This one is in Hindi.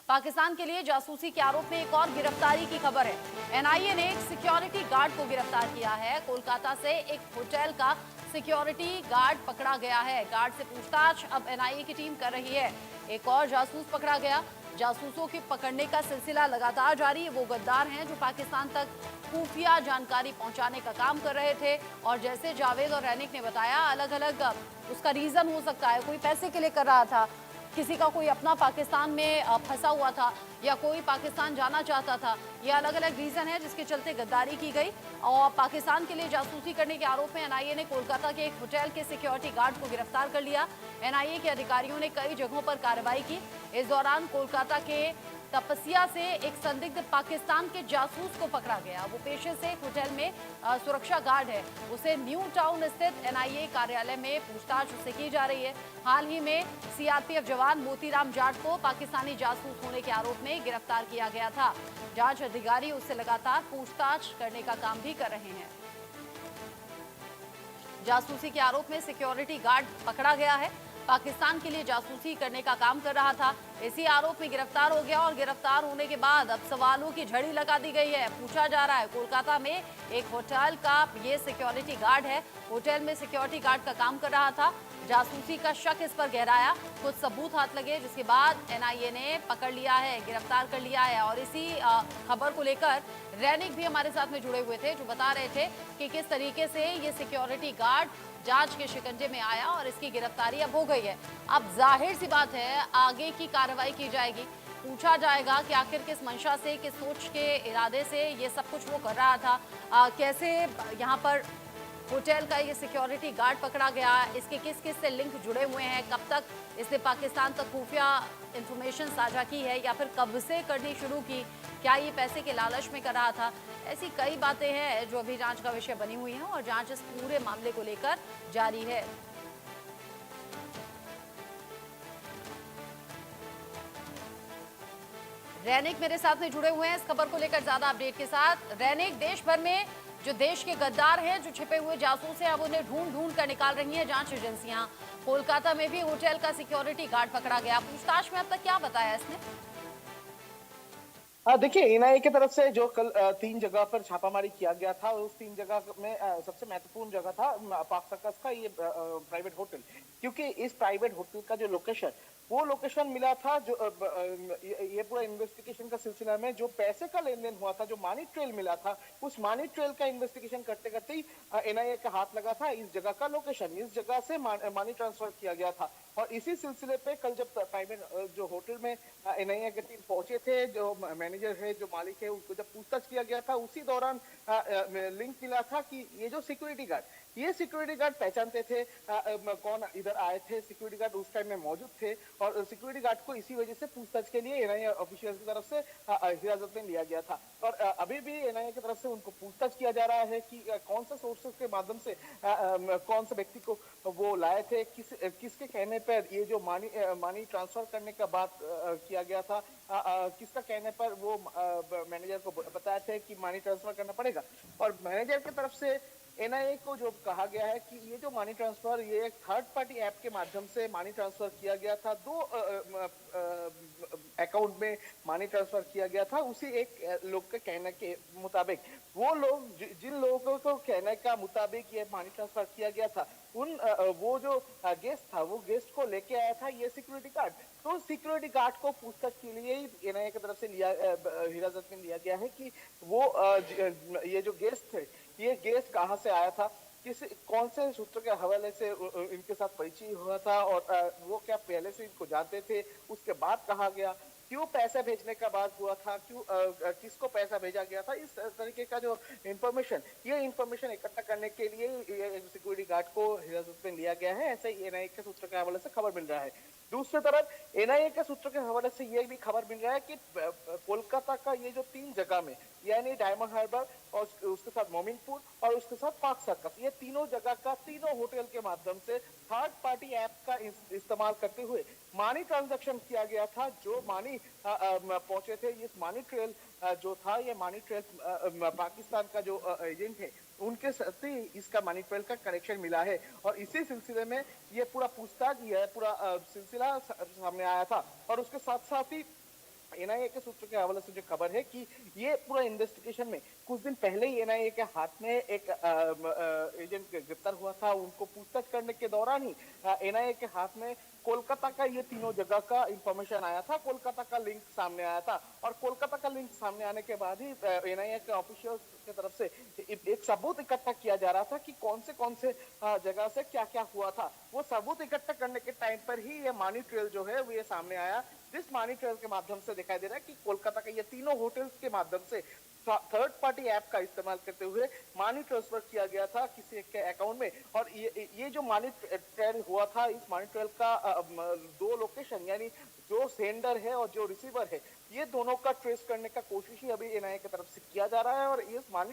पाकिस्तान के लिए जासूसी के आरोप में एक और गिरफ्तारी की खबर है। एनआईए ने एक सिक्योरिटी गार्ड को गिरफ्तार किया है। कोलकाता से एक होटल का सिक्योरिटी गार्ड पकड़ा गया है। गार्ड से पूछताछ अब एनआईए की टीम कर रही है। एक और जासूस पकड़ा गया। जासूसों के पकड़ने का सिलसिला लगातार जारी है। वो गद्दार हैं जो पाकिस्तान तक खुफिया जानकारी पहुंचाने का काम कर रहे थे। और जैसे जावेद और रैनिक ने बताया, अलग अलग उसका रीजन हो सकता है। कोई पैसे के लिए कर रहा था, किसी का कोई अपना पाकिस्तान में फंसा हुआ था, या कोई पाकिस्तान जाना चाहता था। ये अलग अलग रीजन है जिसके चलते गद्दारी की गई। और पाकिस्तान के लिए जासूसी करने के आरोप में एनआईए ने कोलकाता के एक होटल के सिक्योरिटी गार्ड को गिरफ्तार कर लिया। एनआईए के अधिकारियों ने कई जगहों पर कार्रवाई की। इस दौरान कोलकाता के तपसिया से एक संदिग्ध पाकिस्तान के जासूस को पकड़ा गया। वो पेशे से एक होटल में सुरक्षा गार्ड है। उसे न्यू टाउन स्थित एनआईए कार्यालय में पूछताछ उससे की जा रही है। हाल ही में सीआरपीएफ जवान मोतीराम जाट को पाकिस्तानी जासूस होने के आरोप में गिरफ्तार किया गया था। जांच अधिकारी उससे लगातार पूछताछ करने का काम भी कर रहे हैं। जासूसी के आरोप में सिक्योरिटी गार्ड पकड़ा गया है। पाकिस्तान के लिए जासूसी करने का काम कर रहा था। इसी आरोप में गिरफ्तार हो गया और गिरफ्तार होने के बाद अब सवालों की झड़ी लगा दी गई है। पूछा जा रहा है, कोलकाता में एक होटल का ये सिक्योरिटी गार्ड है। होटल में सिक्योरिटी गार्ड का काम कर रहा था। जासूसी का शक इस पर गहराया। कुछ सबूत हाथ लगे जिसके बाद एनआईए ने पकड़ लिया है, गिरफ्तार कर लिया है। और इसी खबर को लेकर रैनिक भी हमारे साथ में जुड़े हुए थे, जो बता रहे थे कि किस तरीके से ये सिक्योरिटी गार्ड जांच के शिकंजे में आया और इसकी गिरफ्तारी अब हो गई है। अब जाहिर सी बात है, आगे की कार्रवाई की जाएगी। पूछा जाएगा कि आखिर किस मंशा से, किस सोच के इरादे से ये सब कुछ वो कर रहा था। कैसे यहाँ पर होटल का ये सिक्योरिटी गार्ड पकड़ा गया, इसके किस किस से लिंक जुड़े हुए हैं, कब तक इसने पाकिस्तान तक खुफिया इंफॉर्मेशन साझा की है या फिर कब से करनी शुरू की, क्या ये पैसे के लालच में कर रहा था। ऐसी कई बातें हैं जो अभी जांच का विषय बनी हुई हैं और जांच इस पूरे मामले को लेकर जारी है। रैनिक मेरे साथ में जुड़े हुए हैं इस खबर को लेकर ज्यादा अपडेट के साथ। रैनिक, देश भर में जो देश के गद्दार हैं, जो छिपे हुए जासूस हैं, अब उन्हें ढूंढ ढूंढ कर निकाल रही हैं जांच एजेंसियां। कोलकाता में भी होटल का सिक्योरिटी गार्ड पकड़ा गया। पूछताछ में अब तक क्या बताया इसने? देखिए, एनआईए की तरफ से जो कल 3 जगह पर छापामारी किया गया था, उस 3 जगह में सबसे महत्वपूर्ण जगह था पाक सर्कस का ये प्राइवेट होटल। क्योंकि इस प्राइवेट होटल का जो लोकेशन, वो लोकेशन मिला था जो ये पूरा इन्वेस्टिगेशन का सिलसिला में जो पैसे का लेन देन हुआ था, जो मनी ट्रेल मिला था, उस मनी ट्रेल का इन्वेस्टिगेशन करते करते ही एनआईए का हाथ लगा था इस जगह का लोकेशन। इस जगह से मनी ट्रांसफर किया गया था। और इसी सिलसिले पे कल जब प्राइवेट जो होटल में एनआईए की टीम पहुंचे थे, जो मैनेजर है, जो मालिक है, उनको जब पूछताछ किया गया था, उसी दौरान लिंक मिला था कि ये जो सिक्योरिटी गार्ड पहचानते थे कौन इधर आए थे। सिक्योरिटी गार्ड उस टाइम में मौजूद थे और सिक्योरिटी गार्ड को इसी वजह से पूछताछ के लिए एनआईए ऑफिशियल की तरफ से हिरासत में लिया गया था। और अभी भी एनआईए की तरफ से उनको पूछताछ किया जा रहा है कि कौन से सोर्सेस के माध्यम से कौन से व्यक्ति को वो लाए थे, किसके कहने पर ये जो मनी ट्रांसफर करने का बात किया गया था, किसका कहने पर वो मैनेजर को बताया था कि मनी ट्रांसफर करना पड़ेगा। और मैनेजर की तरफ से एनआईए को जो कहा गया है कि ये जो मनी ट्रांसफर, ये एक थर्ड पार्टी ऐप के माध्यम से मनी ट्रांसफर किया गया था। 2 अकाउंट में मनी ट्रांसफर किया गया था। उसी एक लोग के कहने के मुताबिक, वो लोग जिन लोगों को कहने का मुताबिक ये मनी ट्रांसफर किया गया था, वो जो गेस्ट था, वो गेस्ट को लेके आया था ये सिक्योरिटी गार्ड। तो सिक्योरिटी गार्ड को पूछताछ के लिए ही एनआईए की तरफ से हिरासत में लिया गया है कि वो ये जो गेस्ट थे, ये गेस्ट कहाँ से आया था, कौन से सूत्र के हवाले से इनके साथ परिचय हुआ था, और वो क्या पहले से इनको जानते थे, उसके बाद कहा गया, क्यों पैसा भेजने का बात हुआ था, क्यों किसको पैसा भेजा गया था। इस तरीके का जो ये इंफॉर्मेशन इकट्ठा करने के लिए सिक्योरिटी गार्ड को हिरासत में लिया गया है, ऐसे ही एनआईए के सूत्र के हवाले से खबर मिल रहा है। दूसरी तरफ एनआईए के सूत्र के हवाले से यह भी खबर मिल रहा है कि कोलकाता का ये जो 3 जगह में, यानी डायमंड हार्बर और उसके साथ मोमिनपुर और उसके साथ पाक सर्कस, ये तीनों जगह का तीनों होटल के माध्यम से थर्ड पार्टी ऐप का इस्तेमाल करते हुए मनी ट्रांजैक्शन किया गया था। जो मनी पहुंचे थे, इस मनी ट्रेल जो था, ये मनी ट्रेल पाकिस्तान का जो एजेंट है, उनके साथ ही इसका मनी ट्रेल का कनेक्शन मिला है। और इसी सिलसिले में ये पूरा पूछताछ, ये पूरा सिलसिला सामने आया था। और उसके साथ साथ ही एनआईए के सूत्रों के हवाले से जो खबर है कि ये पूरा इन्वेस्टिगेशन में कुछ दिन पहले ही एनआईए के हाथ में एक एजेंट गिरफ्तार हुआ था। उनको पूछताछ करने के दौरान ही एनआईए के हाथ में कोलकाता का ये तीनों जगह का इंफॉर्मेशन आया था, कोलकाता का लिंक सामने आया था और कोलकाता का लिंक सामने आने के बाद ही एनआईए के ऑफिशियल्स की तरफ से एक सबूत इकट्ठा किया जा रहा था कि कौन से जगह से क्या क्या हुआ था। वो सबूत इकट्ठा करने के टाइम पर ही ये मनी ट्रेल जो है वो ये सामने आया, जिस मनी ट्रेल के माध्यम से दिखाई दे रहा है कि कोलकाता का ये तीनों होटल्स के माध्यम से थर्ड पार्टी ऐप का इस्तेमाल करते हुए मनी ट्रांसफर किया गया था किसी के अकाउंट में। और ये जो मनी ट्रेल हुआ था, इस मनी ट्रेल का दो लोकेशन यानी जो सेंडर है और जो रिसीवर है, ये दोनों का ट्रेस करने का कोशिश ही अभी एनआईए की तरफ से किया जा रहा है। और इस मनी